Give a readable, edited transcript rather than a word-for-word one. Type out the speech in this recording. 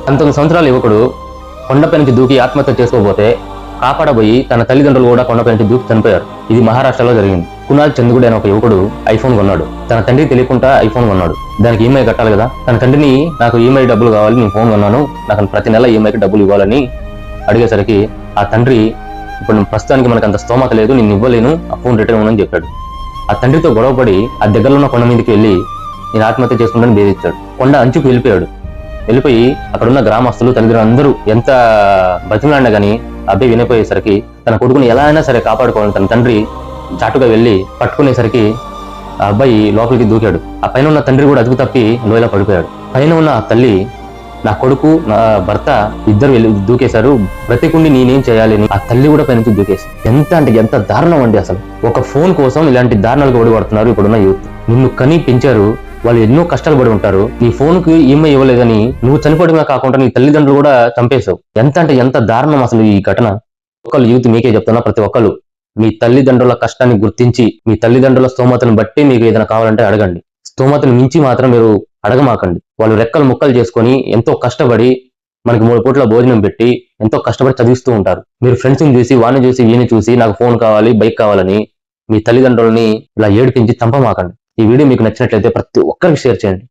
19 సంవత్సరాల యువకుడు కొండపై నుంచి దూకి ఆత్మహత్య చేసుకోబోతే కాపాడబోయి తన తల్లిదండ్రులు కూడా కొండపై నుంచి దూకి చనిపోయారు. ఇది మహారాష్ట్రలో జరిగింది. కునాల్ చంద్గుడి అనే ఒక యువకుడు ఐఫోన్ కొన్నాడు. తన తండ్రికి తెలియకుండా ఐఫోన్ కొన్నాడు. దానికి ఈఎంఐ కట్టాలి కదా. తన తండ్రిని నాకు ఈఎంఐ డబ్బులు కావాలి, నేను ఫోన్ కొన్నాను, నాకు ప్రతి నెల ఈఎంఐకి డబ్బులు ఇవ్వాలని అడిగేసరికి ఆ తండ్రి ఇప్పుడు ప్రస్తుతానికి మనకు అంత స్తోమత లేదు, నేను ఇవ్వలేను, ఆ ఫోన్ రిటర్న్ ఇవ్వనని చెప్పాడు. ఆ తండ్రితో గొడవపడి ఆ దగ్గరలో ఉన్న కొండ మీదకి వెళ్ళి నేను ఆత్మహత్య చేసుకుంటానని బేదిచ్చాడు. కొండ అంచుకు వెళ్ళిపోయి అక్కడున్న గ్రామస్తులు తల్లిదండ్రులు అందరూ ఎంత బతిమలాడినా గానీ అబ్బాయి వినిపోయేసరికి తన కొడుకుని ఎలా అయినా సరే కాపాడుకోవాలని తన తండ్రి చాటుగా వెళ్ళి పట్టుకునేసరికి ఆ అబ్బాయి లోపలికి దూకాడు. ఆ పైన ఉన్న తండ్రి కూడా అదుపు తప్పి లోయలో పడిపోయాడు. పైన ఉన్న ఆ తల్లి నా కొడుకు నా భర్త ఇద్దరు వెళ్ళి దూకేశారు, బ్రతికుండి నేనేం చేయాలి అని ఆ తల్లి కూడా పైన నుంచి దూకేసి. ఎంత దారుణం అండి. అసలు ఒక ఫోన్ కోసం ఇలాంటి దారుణాలకు ఓడిపడుతున్నారు ఇప్పుడున్న యూత్. నిన్ను కని పెంచారు, వాళ్ళు ఎన్నో కష్టాలు పడి ఉంటారు. నీ ఫోన్ కి ఈఎంఐ ఇవ్వలేదని నువ్వు చనిపోవడమే కాకుండా నీ తల్లిదండ్రులు కూడా చంపేశావు. ఎంత దారుణం అసలు ఈ ఘటన. ఒక్కళ్ళు యూత్ మీకే చెప్తున్నా, ప్రతి ఒక్కళ్ళు మీ తల్లిదండ్రుల కష్టాన్ని గుర్తించి మీ తల్లిదండ్రుల స్తోమతను బట్టి మీకు ఏదైనా కావాలంటే అడగండి. స్తోమతను మించి మాత్రం మీరు అడగమాకండి. వాళ్ళు రెక్కలు ముక్కలు చేసుకొని ఎంతో కష్టపడి మనకి 3 పూట్ల భోజనం పెట్టి ఎంతో కష్టపడి చదివిస్తూ ఉంటారు. మీరు ఫ్రెండ్స్ని చూసి వాడిని చూసి వీని చూసి నాకు ఫోన్ కావాలి, బైక్ కావాలని మీ తల్లిదండ్రులని ఇలా ఏడిపించి చంపమాకండి. ఈ వీడియో మీకు నచ్చినట్లయితే ప్రతి ఒక్కరికి షేర్ చేయండి.